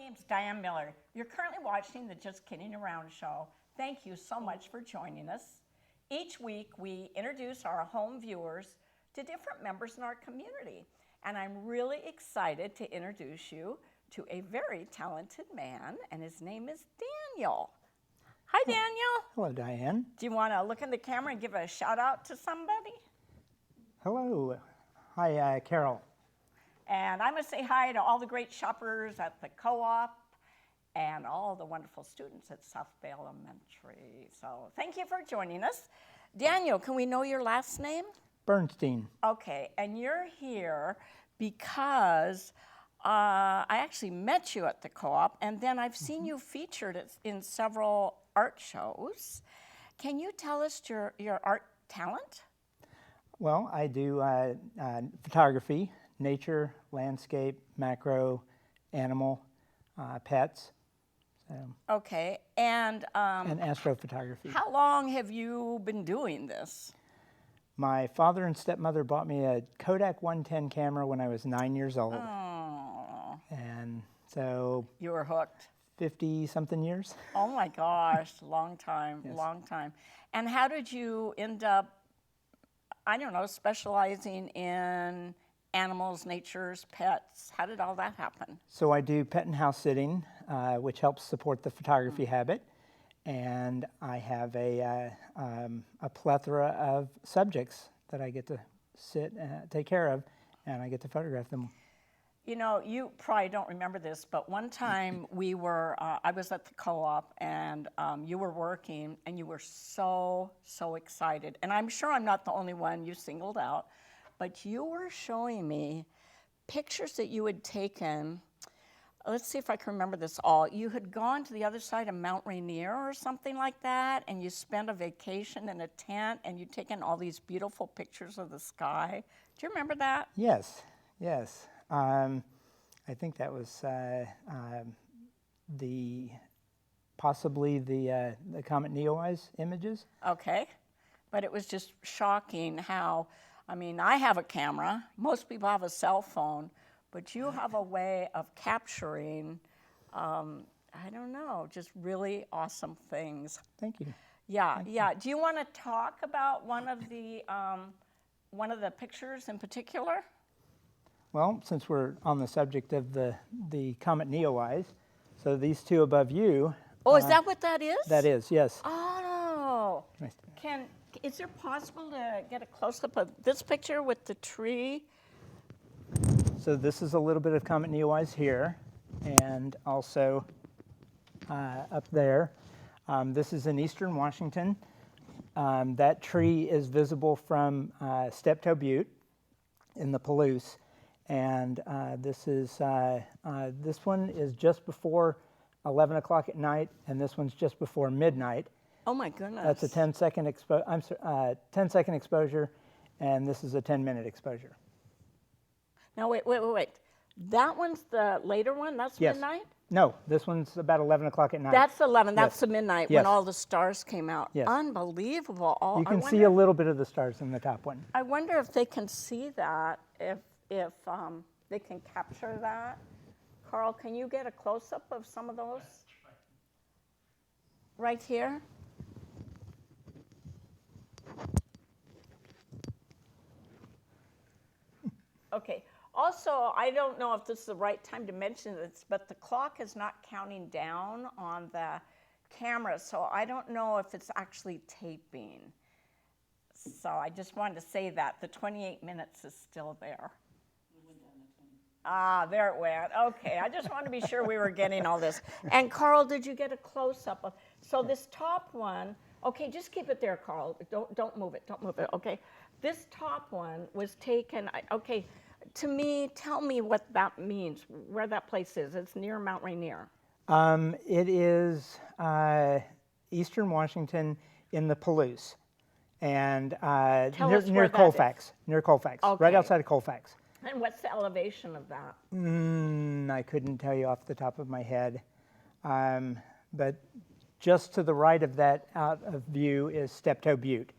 name's Diane Miller. You're currently watching the Just Kidding Around show. Thank you so much for joining us. Each week, we introduce our home viewers to different members in our community. And I'm really excited to introduce you to a very talented man, and his name is Daniel. Hi, Daniel. Hello, Diane. Do you want to look in the camera and give a shout out to somebody? Hello. Hi, Carol. And I'm going to say hi to all the great shoppers at the co-op and all the wonderful students at South Bay Elementary. So thank you for joining us. Daniel, can we know your last name? Bernstein. Okay, and you're here because I actually met you at the co-op, and then I've seen you featured in several art shows. Can you tell us your art talent? Well, I do photography, nature, landscape, macro, animal, pets. So. Okay, and astrophotography. How long have you been doing this? My father and stepmother bought me a Kodak 110 camera when I was 9 years old. Oh. And so... You were hooked. 50-something years. Oh my gosh, long time, Yes. long time. And how did you end up, I don't know, specializing in animals, natures, pets? How did all that happen? So I do pet and house sitting, which helps support the photography habit. And I have a plethora of subjects that I get to sit and take care of, and I get to photograph them. You know, you probably don't remember this, but one time I was at the co-op, and you were working, and you were so excited. And I'm sure I'm not the only one you singled out, but you were showing me pictures that you had taken. Let's see if I can remember this all. You had gone to the other side of Mount Rainier or something like that, and you spent a vacation in a tent, and you'd taken all these beautiful pictures of the sky. Do you remember that? Yes, yes. I think that was possibly the Comet Neowise images. Okay, but it was just shocking how, I mean, I have a camera, most people have a cell phone, but you have a way of capturing, I don't know, just really awesome things. Thank you. Yeah, Thank yeah. Do you want to talk about one of the pictures in particular? Well, since we're on the subject of the Comet Neowise, so these two above you. Oh, is that what that is? That is, yes. Oh. Nice. Is it possible to get a close-up of this picture with the tree? So this is a little bit of Comet Neowise here, and also up there. This is in eastern Washington. That tree is visible from Steptoe Butte in the Palouse, and this one is just before 11 o'clock at night, and this one's just before midnight. Oh my goodness! That's a 10-second exposure, and this is a 10-minute exposure. Now wait. That one's the later one? That's Yes. midnight? No, this one's about 11 o'clock at night. That's 11. That's Yes. the midnight Yes. when all the stars came out. Yes. Unbelievable. You can see a little bit of the stars in the top one. I wonder if they can see that, if they can capture that. Carl, can you get a close-up of some of those? Right here? Okay. Also, I don't know if this is the right time to mention this, but the clock is not counting down on the camera, so I don't know if it's actually taping. So I just wanted to say that. The 28 minutes is still there. Ah, there it went. Okay, I just wanted to be sure we were getting all this. And Carl, did you get a close-up of, so this top one, okay, just keep it there, Carl. Don't move it, okay? This top one was taken, okay, to me, tell me what that means, where that place is. It's near Mount Rainier. It is eastern Washington in the Palouse, and near Colfax. Near Colfax, Okay. right outside of Colfax. And what's the elevation of that? I couldn't tell you off the top of my head, but just to the right of that out of view is Steptoe Butte.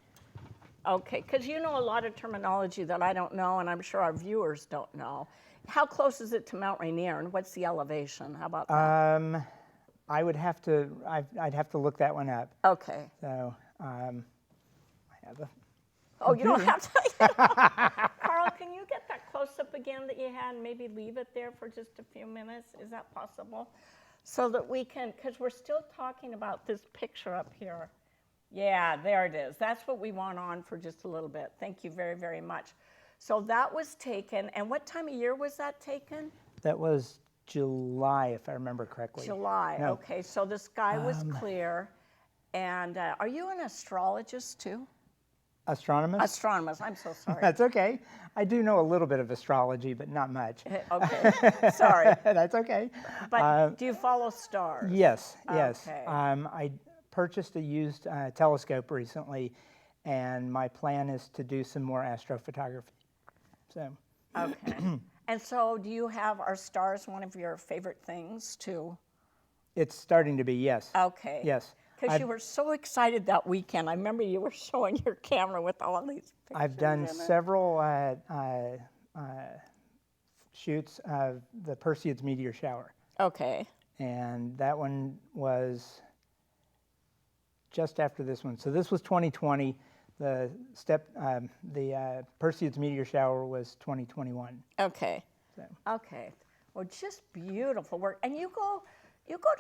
Okay, because you know a lot of terminology that I don't know, and I'm sure our viewers don't know. how close is it to Mount Rainier, and what's the elevation? How about that? I would have to, I'd have to look that one up. Okay. So I have a. Oh, you don't have to. Carl, can you get that close-up again that you had and maybe leave it there for just a few minutes? Is that possible? So that we can, because we're still talking about this picture up here. Yeah, there it is. That's what we want on for just a little bit. Thank you very, very much. So that was taken, and what time of year was that taken? That was July, if I remember correctly. July, No. okay. So the sky was clear. And are you an astrologist too? Astronomist? Astronomist, I'm so sorry. That's okay. I do know a little bit of astrology, but not much. Okay, sorry. That's okay. But do you follow stars? Yes, yes. Okay. I purchased a used telescope recently, and my plan is to do some more astrophotography. So. Okay. And so do you have, are stars one of your favorite things too? It's starting to be, yes. Okay. Yes. Because you were so excited that weekend. I remember you were showing your camera with all these pictures. I've done in it. several shoots of the Perseids meteor shower, Okay. and that one was just after this one. So this was 2020. The Perseids meteor shower was 2021. Okay. So. Okay. Well, just beautiful work. And you go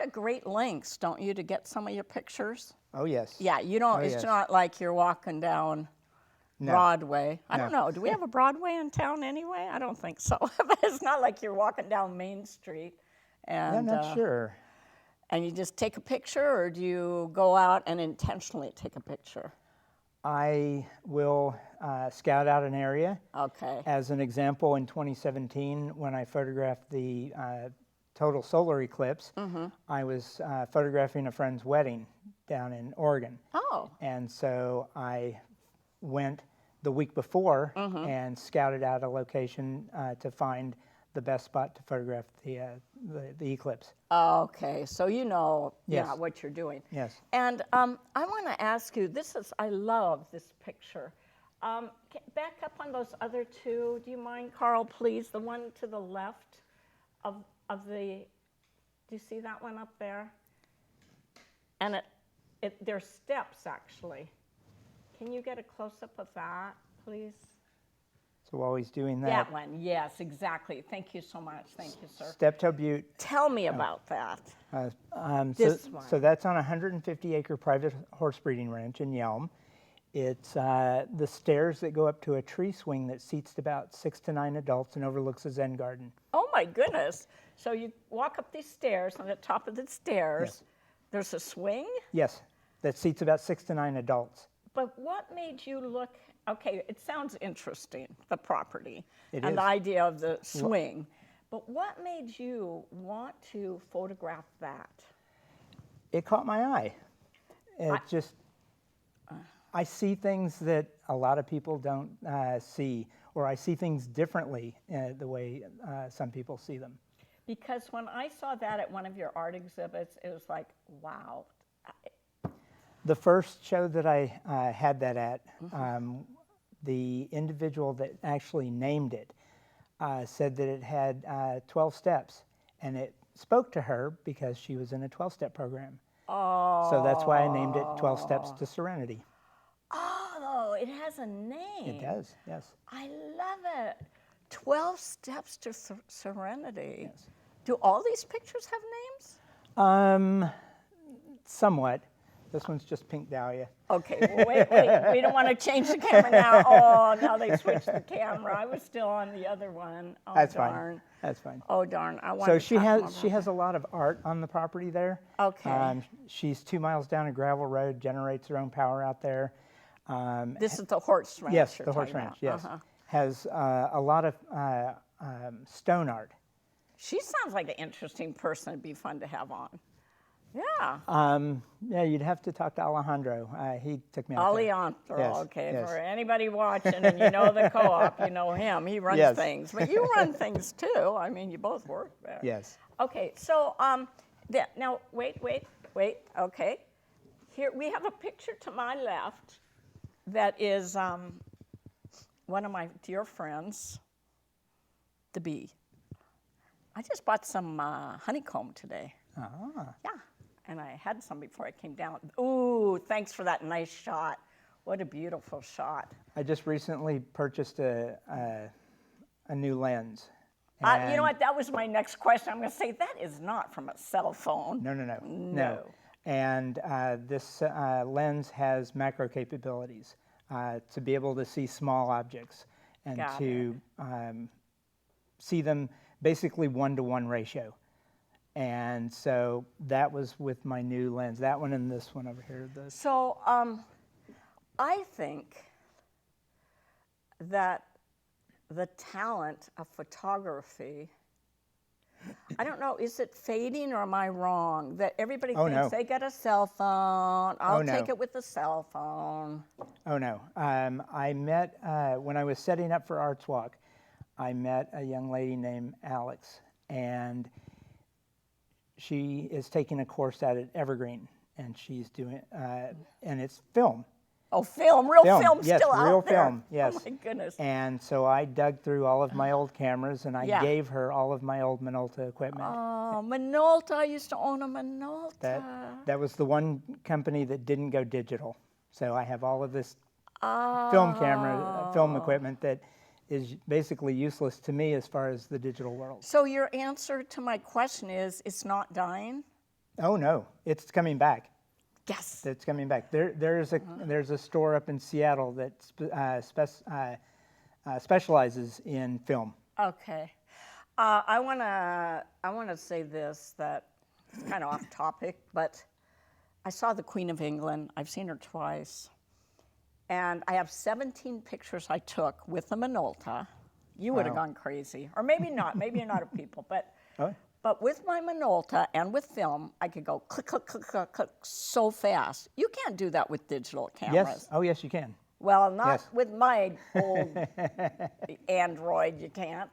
to great lengths, don't you, to get some of your pictures? Oh yes. Yeah, you don't. Oh, it's yes. not like you're walking down No. Broadway. I don't No. know. Do we have a Broadway in town anyway? I don't think so. But it's not like you're walking down Main Street. And, I'm not sure. And you just take a picture, or do you go out and intentionally take a picture? I will scout out an area. Okay. As an example, in 2017, when I photographed the total solar eclipse, I was photographing a friend's wedding down in Oregon. Oh. And so I went the week before and scouted out a location to find the best spot to photograph the eclipse. Okay, so you know, Yes. yeah, what you're doing. Yes. And I want to ask you, I love this picture. Back up on those other two, do you mind, Carl, please? The one to the left of the, do you see that one up there? And there's steps, actually. Can you get a close-up of that, please? So while he's doing that, That one, yes, exactly. Thank you so much. Thank you, sir. Steptoe Butte. Tell me about that. So, so that's on a 150-acre private horse breeding ranch in Yelm. It's the stairs that go up to a tree swing that seats about 6 to 9 adults and overlooks a Zen garden. Oh my goodness. So you walk up these stairs, on the top of the stairs, Yes. there's a swing? Yes, that seats about 6 to 9 adults. But what made you look, okay, it sounds interesting, the property, It and is. the idea of the swing. But what made you want to photograph that? It caught my eye. I see things that a lot of people don't see, or I see things differently the way some people see them. Because when I saw that at one of your art exhibits, it was like, wow. The first show that I had that at, the individual that actually named it said that it had 12 steps, and it spoke to her because she was in a 12-step program. Oh. So that's why I named it 12 Steps to Serenity. Oh, it has a name. It does, yes. I love it. 12 Steps to Serenity. Yes. Do all these pictures have names? Somewhat. This one's just Pink Dahlia. Okay, well, wait. We don't want to change the camera now. Oh, now they switched the camera. I was still on the other one. Oh, That's darn. fine. That's fine. Oh, darn. I want So to she has a lot of art on the property there. Okay. She's 2 miles down a gravel road, generates her own power out there. This is the horse ranch. Yes, you're the horse talking ranch, about. yes. Uh-huh. Has a lot of stone art. She sounds like an interesting person. It'd be fun to have on. Yeah. Yeah, you'd have to talk to Alejandro. He took me out there. Alejandro, Yes, okay. yes. For anybody watching and you know the co-op, you know him. He runs Yes. things. But you run things too. I mean, you both work there. Yes. Okay, so now wait. Okay. Here we have a picture to my left that is one of my dear friends, the bee. I just bought some honeycomb today. Ah. Yeah, and I had some before I came down. Ooh, thanks for that nice shot. What a beautiful shot. I just recently purchased a new lens. You know And- what? That was my next question. I'm going to say that is not from a cell phone. No. And this lens has macro capabilities to be able to see small objects and Got to see them basically 1-to-1 ratio. And so that was with my new lens. That one and this one over here. So I think that the talent of photography, I don't know, is it fading or am I wrong? That everybody thinks they got a cell phone, I'll take it with the cell phone. Oh no. I met, when I was setting up for Arts Walk, I met a young lady named Alex, and she is taking a course out at Evergreen, and she's doing, and it's film. Oh, film, real film yes, still real out there. film, yes. Oh my goodness. And so I dug through all of my old cameras, and I Yeah. gave her all of my old Minolta equipment. Oh, Minolta, I used to own a Minolta. That was the one company that didn't go digital. So I have all of this film equipment that is basically useless to me as far as the digital world. So your answer to my question is, it's not dying? Oh no, it's coming back. Yes. It's coming back. There's a store up in Seattle that specializes in film. Okay. I wanna say this, that it's kind of off topic, but I saw the Queen of England. I've seen her twice. And I have 17 pictures I took with the Minolta. You would have gone crazy. Or maybe not. Maybe you're not a people. But with my Minolta and with film, I could go click, click, click, click, click so fast. You can't do that with digital cameras. Yes. Oh, yes, you can. Well, not Yes. with my old Android, you can't.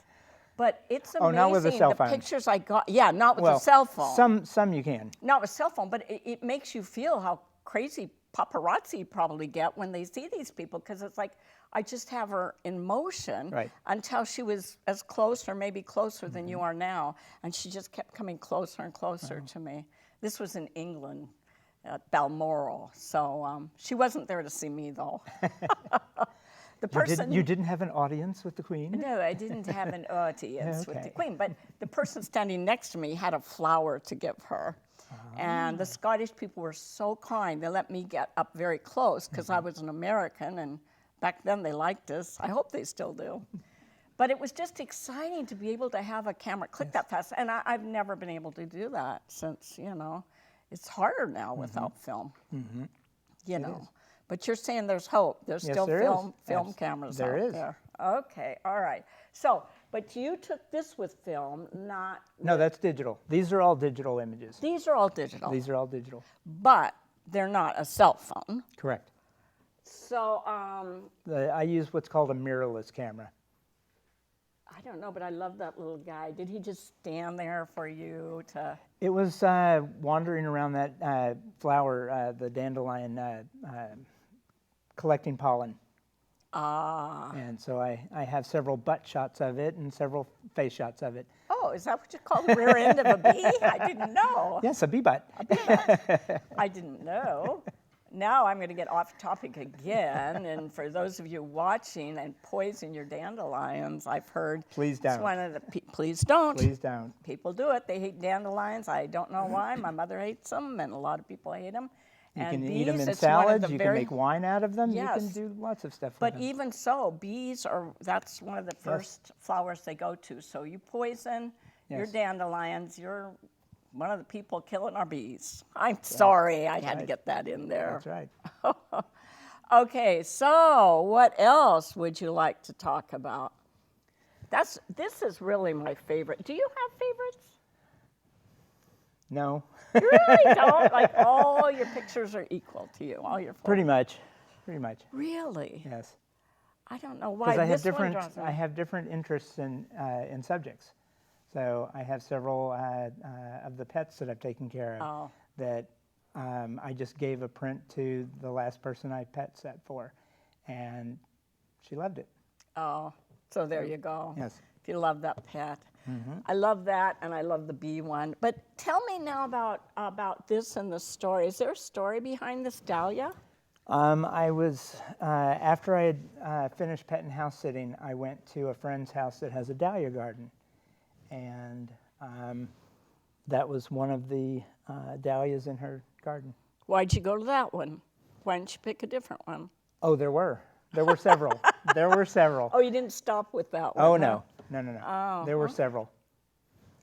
But it's amazing. Oh, not with a cell phone. The pictures I got. Yeah, not with a cell phone. Some you can. Not with cell phone, but it makes you feel how crazy paparazzi probably get when they see these people, because it's like, I just have her in motion until she was as close or maybe closer than you are now, and she just kept coming closer and closer to me. This was in England, at Balmoral, so she wasn't there to see me though. The person You didn't have an audience with the Queen? No, I didn't have an audience with the Queen, but the person standing next to me had a flower to give her. And the Scottish people were so kind. They let me get up very close because I was an American, and back then they liked us. I hope they still do. But it was just exciting to be able to have a camera click that fast. And I've never been able to do that since, it's harder now without film, you know. But you're saying there's hope. There's still film cameras out there. Okay, all right. So, but you took this with film, not... No, that's digital. These are all digital images. These are all digital. These are all digital. But they're not a cell phone. Correct. So, I use what's called a mirrorless camera. I don't know, but I love that little guy. Did he just stand there for you to... It was wandering around that flower, the dandelion, collecting pollen. And so I have several butt shots of it and several face shots of it. Oh, is that what you call the rear end of a bee? I didn't know. Yes, a bee butt. I didn't know. Now I'm going to get off topic again. And for those of you watching, and poison your dandelions, I've heard. Please don't. It's one of the please don't. Please don't. People do it. They hate dandelions. I don't know why. My mother hates them, and a lot of people hate them. You and can bees, eat them in it's one of salads. the You very, can make wine out of them. Yes. You can do lots of stuff with But them. even so, bees that's one of the first flowers they go to. So you poison your dandelions, you're one of the people killing our bees. I'm sorry, I had to get that in there. That's right. Okay, so what else would you like to talk about? This is really my favorite. Do you have favorites? No. You really don't? Like all your pictures are equal to you, all your photos. Pretty much. Pretty much. Really? Yes. I don't know why. Because This I have different interests in subjects. So I have several of the pets that I've taken care of that I just gave a print to the last person I pet sat for, and she loved it. Oh, so there you go. Yes. If you love that pet. I love that, and I love the bee one. But tell me now about this and the story. Is there a story behind this dahlia? I was, after I had finished pet and house sitting, I went to a friend's house that has a dahlia garden. And that was one of the dahlias in her garden. Why'd you go to that one? Why didn't you pick a different one? Oh, there were several. There were several. Oh, you didn't stop with that one? Oh, huh? no. Oh, There were several.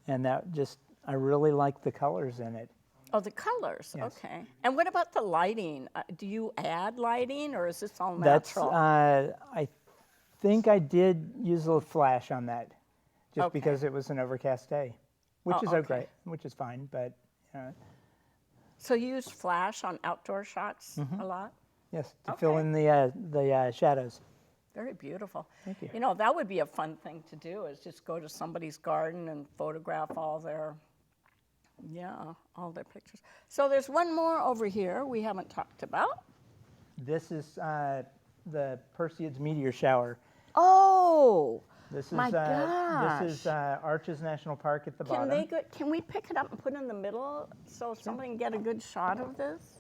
And that just, I really liked the colors in it. Oh, the colors. Yes. Okay. And what about the lighting? Do you add lighting, or is this all That's, natural? I think I did use a little flash on that, just Okay. because it was an overcast day, which Oh, is okay. okay, which is fine, but, So you use flash on outdoor shots a lot? yes, to fill Okay. in the shadows. Very beautiful. Thank you. You know, that would be a fun thing to do, is just go to somebody's garden and photograph all their pictures. So there's one more over here we haven't talked about. This is the Perseids meteor shower. Oh, This is my gosh. This is Arches National Park at the bottom. Can we pick it up and put it in the middle so somebody can get a good shot of this?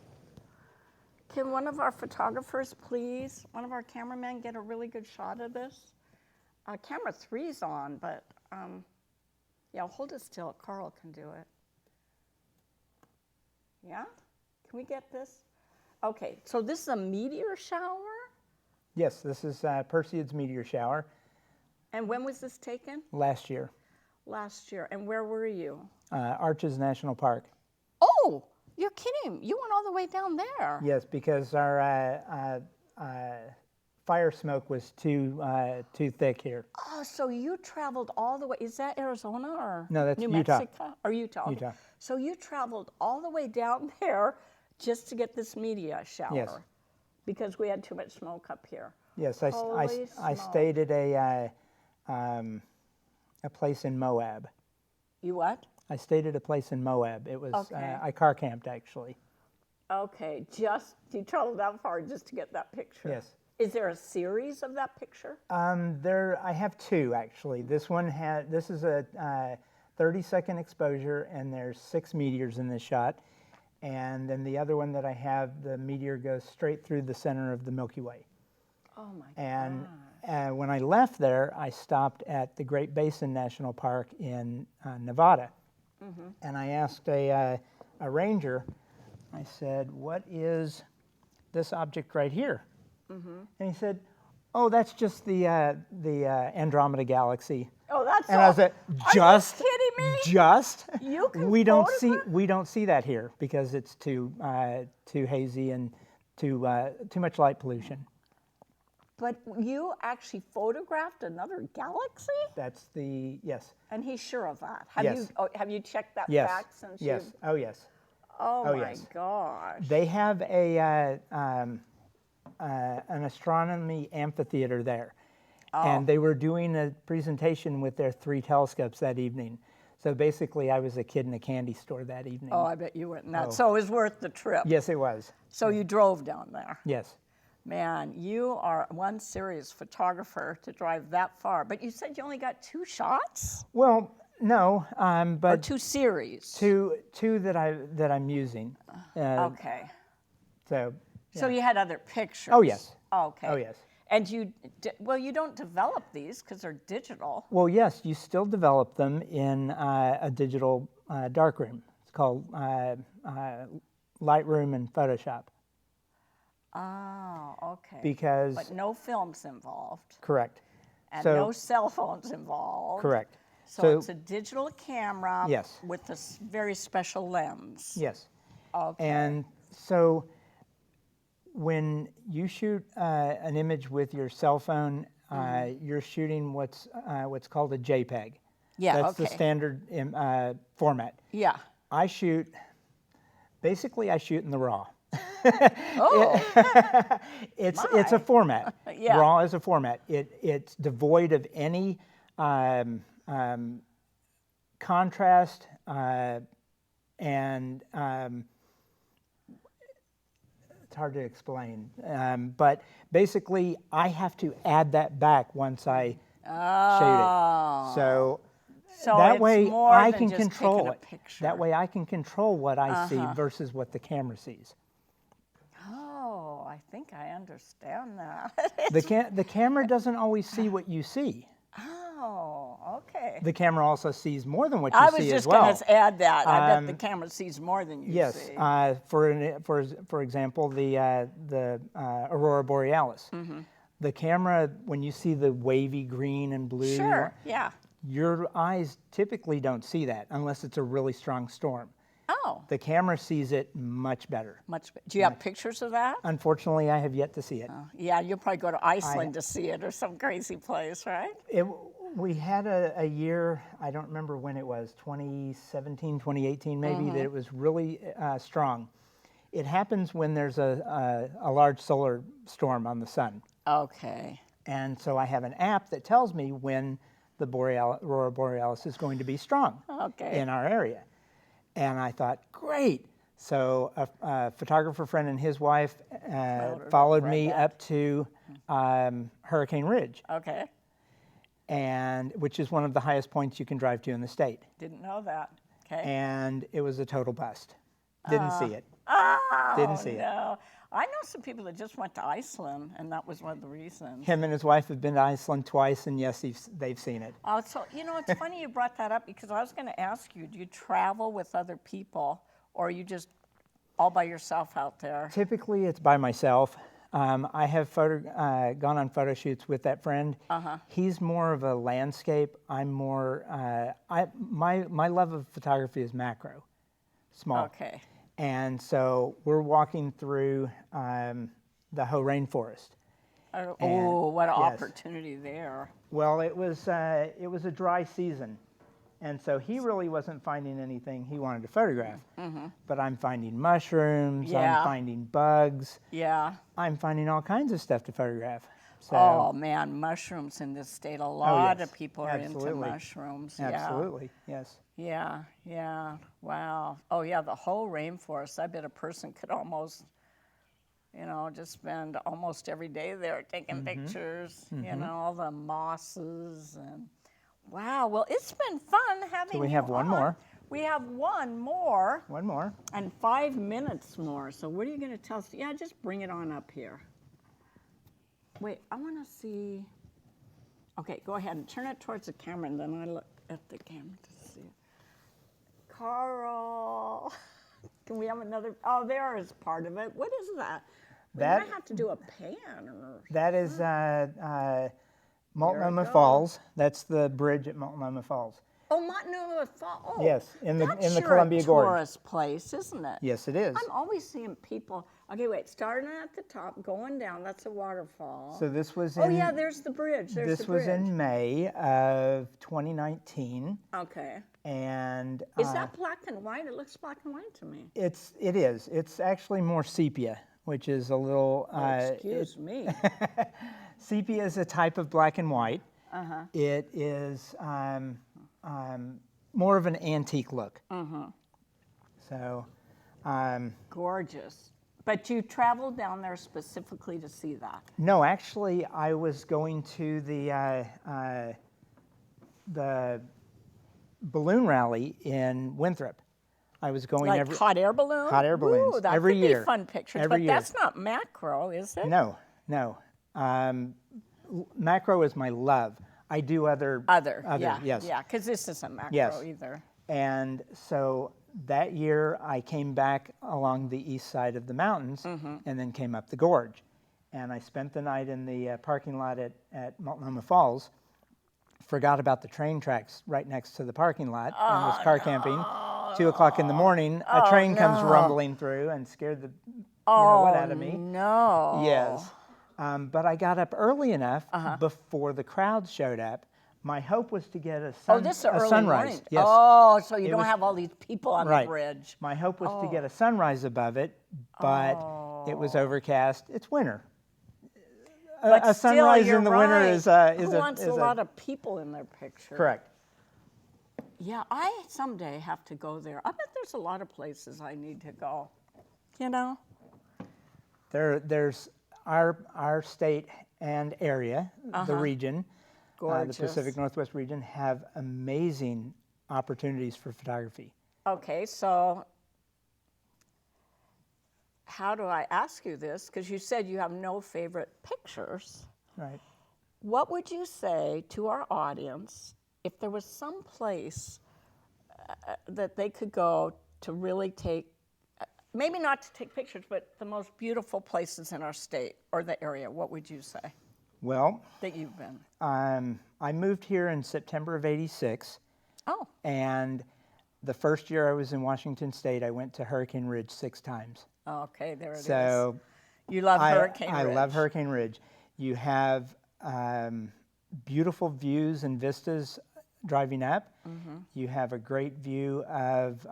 Can one of our photographers, please, one of our cameramen, get a really good shot of this? Camera 3's on, but yeah, hold it still. Carl can do it. Yeah? Can we get this? Okay, so this is a meteor shower? Yes, this is Perseids meteor shower And when was this taken? last year. Last year. And where were you? Arches National Park. Oh, you're kidding. You went all the way down there. Yes, because our fire smoke was too thick here. Oh, so you traveled all the way. Is that Arizona or No, that's New Utah. Mexico? Or Utah. Okay. Utah. So you traveled all the way down there just to get this media shower. Yes. Because we had too much smoke up here. Yes, I Holy stayed at a place in Moab. You what? I stayed at a place in Moab. It was Okay. I car camped actually. Okay, you traveled that far just to get that picture. Yes. Is there a series of that picture? I have two actually. This is a 30-second exposure, and there's 6 meteors in this shot. And then the other one that I have, the meteor goes straight through the center of the Milky Way. Oh my And God. when I left there, I stopped at the Great Basin National Park in Nevada. And I asked a ranger, I said, "What is this object right here?" And he said, "Oh, that's just the Andromeda Galaxy." Oh, that's And all. I was like, Are "Just, you kidding me? just? You can we don't photograph? see that here because it's too hazy and too much light pollution." But you actually photographed another galaxy? That's yes. And he's sure of that. Yes. Have you checked that Yes. fact since Yes. you? Oh, yes. Oh Oh, my yes. gosh. They have an astronomy amphitheater there, and they were doing a presentation with their 3 telescopes that evening. So basically, I was a kid in a candy store that evening. Oh, I bet you went nuts. Oh. So it was worth the trip. Yes, it was. So you drove down there. Yes. Man, you are one serious photographer to drive that far. But you said you only got 2 shots? Well, no, Or but 2 series? two that I'm using. Okay. So. So you had other pictures? Oh, yes. Okay. Oh, yes. And you don't develop these because they're digital. Well, yes, you still develop them in a digital darkroom. It's called Lightroom and Photoshop. Oh, okay. Because But no films involved. correct. And So- no cell phones involved. Correct. So it's a digital camera Yes. with a very special lens. Yes. Okay. And so when you shoot an image with your cell phone, you're shooting what's called a JPEG. Yeah, That's the okay. standard format. Yeah. I shoot in the RAW. Oh, It's a format. Yeah. RAW is a format. It's devoid of any contrast and it's hard to explain. But basically, I have to add that back once I Oh. So So that it's way more I than can just control taking a it. picture. That way I can control what I see versus what the camera sees. Oh, I think I understand that. The camera doesn't always see what you see. Oh, okay. The camera also sees more than what you I was see as just well. going to add that. I bet the camera sees more than you Yes, see. for example, the aurora borealis. The camera, when you see the wavy green and blue, Sure, yeah. your eyes typically don't see that unless it's a really strong storm. Oh, The camera sees it much better. do you have pictures of that? Unfortunately, I have yet to see it. Yeah, you'll probably go to Iceland to see it or some crazy place, right? We had a year, I don't remember when it was, 2017, 2018 maybe, that it was really strong. It happens when there's a large solar storm on the sun. Okay. And so I have an app that tells me when the aurora borealis is going to be strong in our area. And I thought, great. So a photographer friend and his wife followed me up to Hurricane Ridge, Okay. and which is one of the highest points you can drive to in the state. Didn't know that. Okay. And it was a total bust. Didn't see it. Oh, Didn't see it. no. I know some people that just went to Iceland, and that was one of the reasons. Him and his wife have been to Iceland twice, and yes, they've seen it. Oh, so, it's funny you brought that up because I was going to ask you, do you travel with other people, or are you just all by yourself out there? Typically, it's by myself. I have gone on photo shoots with that friend. He's more of a landscape. I'm more. My love of photography is macro, small. Okay. And so we're walking through the Hoh rainforest. Oh, what an opportunity there. Well, it was a dry season, and so he really wasn't finding anything he wanted to photograph. But I'm finding mushrooms, I'm finding bugs, I'm finding all kinds of stuff to photograph. So, oh man, mushrooms in this state. A lot of people are into mushrooms. Absolutely, yes. Yeah, yeah, wow. Oh yeah, the whole rainforest. I bet a person could almost, just spend almost every day there taking pictures, all the mosses and, wow. Well, it's been fun having you So we have one more. We have one more. One more. And 5 minutes more. So what are you going to tell us? Yeah, just bring it on up here. Wait, I want to see. Okay, go ahead and turn it towards the camera, and then I look at the camera to see it. Carl, can we have another? Oh, there is part of it. What is that? We might have to do a pan. That is Multnomah Falls. That's the bridge at Multnomah Falls. Oh, Multnomah Falls. Oh, Yes, in the that's Columbia Gorge. a tourist place, isn't it? Yes, it is. I'm always seeing people. Okay, wait. Starting at the top, going down. That's a waterfall. So this was in. Oh yeah, there's the bridge. There's This the bridge. was in May of 2019, Okay. and Is that black and white? It looks black and white to me. it is. It's actually more sepia, which is a little. Excuse me. Sepia is a type of black and white. It is more of an antique look. So. Gorgeous. But you traveled down there specifically to see that? No, actually, I was going to the balloon rally in Winthrop. I was going Like hot air balloon? Hot air balloons. Ooh, that every could year. be fun pictures, Every but year. that's not macro, is it? No. Macro is my love. I do other. Yes. Yeah, because this isn't macro Yes. either. And so that year I came back along the east side of the mountains and then came up the gorge. And I spent the night in the parking lot at Multnomah Falls, forgot about the train tracks right next to the parking lot, and was car camping. 2 o'clock in the morning, a train comes rumbling through and scared the what out of me. No. Yes. But I got up early enough before the crowd showed up. My hope was to get a This is early sunrise. morning. Yes. Oh, so you don't have all these people on the bridge. My hope was to get a sunrise above it, but it was overcast. It's winter. But a still, sunrise you're in the right. winter is Who wants a lot of people in their picture? Correct. Yeah, I someday have to go there. I bet there's a lot of places I need to go. There's our state and area, the region. Gorgeous. the Pacific Northwest region, have amazing opportunities for photography. Okay, so how do I ask you this? Because you said you have no favorite pictures. Right. What would you say to our audience if there was some place that they could go to really take, maybe not to take pictures, but the most beautiful places in our state or the area? What would you say Well, that you've been? I moved here in September of '86, Oh, and the first year I was in Washington State, I went to Hurricane Ridge 6 times. okay, there it is. So You love Hurricane I Ridge. love Hurricane Ridge. You have beautiful views and vistas driving up. Mm-hmm. You have a great view of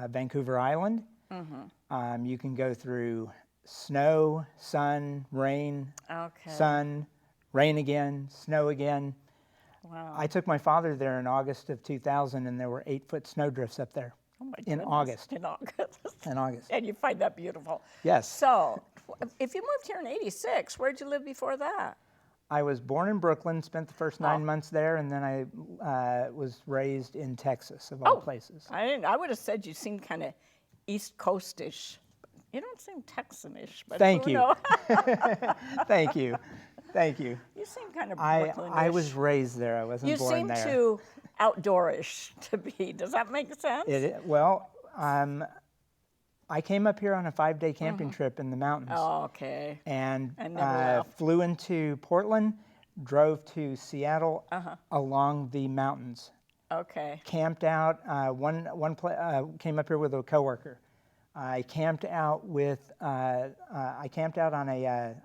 Vancouver Island. Mm-hmm. You can go through snow, sun, rain, Okay. sun, rain again, snow again. Wow. I took my father there in August of 2000, and there were 8-foot snowdrifts up there. Oh my in goodness. August. In August. In August. And you find that beautiful. Yes. So, if you moved here in '86, where'd you live before that? I was born in Brooklyn, spent the first 9 months there, and then I was raised in Texas, of all places. I would have said you seemed kind of East Coast-ish. You don't seem Texan-ish, but Thank who you. knows? Thank you. Thank you. You seem kind of I Brooklyn-ish. was raised there. I wasn't You born seem there. too outdoorish to be. Does that make sense? I came up here on a 5-day camping trip in the mountains. Oh, okay. And never left. flew into Portland, drove to Seattle along the mountains. Okay. Camped out. Came up here with a coworker. I camped out with. I camped out on a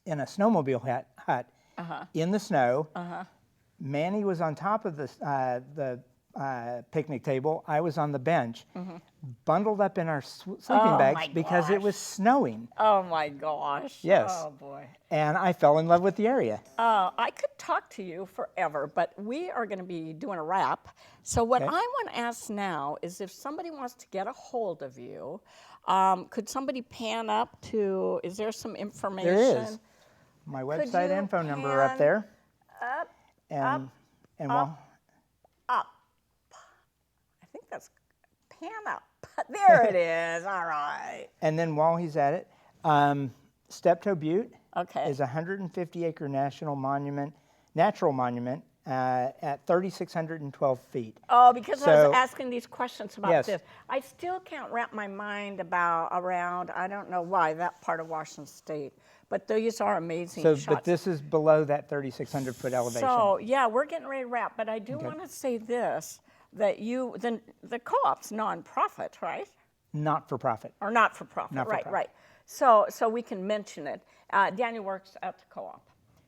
in a snowmobile hut in the snow. Manny was on top of the picnic table. I was on the bench, bundled up in our sleeping bags because it was snowing. Oh my gosh. Yes. Oh boy. And I fell in love with the area. I could talk to you forever, but we are going to be doing a wrap. So what Okay. I want to ask now is if somebody wants to get a hold of you, could somebody pan up to, is there some information? There is. My website you and phone number are up pan there. Up, And up. I think that's pan up. There it is. All right. And then while he's at it, Steptoe Butte Okay. is a 150-acre natural monument at 3,612 feet. Oh, because I So- was asking these questions about Yes. this. I still can't wrap my mind around, I don't know why, that part of Washington State. But these are amazing So, shots. but this is below that 3,600-foot elevation. So, yeah, we're getting ready to wrap. But I do want to say this, that the co-op's nonprofit, right? Not for profit. Or not for profit, Not for right, profit. right. So we can mention it. Daniel works at the co-op.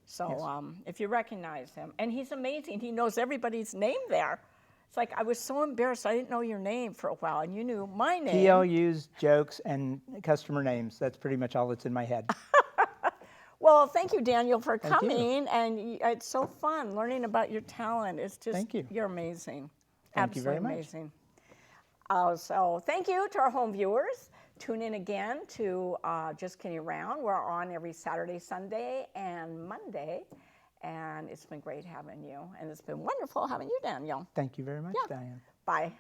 So if you recognize him, and he's amazing. He knows everybody's name there. It's like I was so embarrassed. I didn't know your name for a while, and you knew my name. PLUs, jokes, and customer names. That's pretty much all that's in my head. Well, thank you, Daniel, for Thank you. coming. And it's so fun learning about your talent. It's just, Thank you. You're amazing. Thank you very Absolutely much. amazing. So thank you to our home viewers. Tune in again to Just Kidding Around. We're on every Saturday, Sunday, and Monday. And it's been great having you. And it's been wonderful having you, Daniel. Thank you very much, Yeah. Diane. Bye.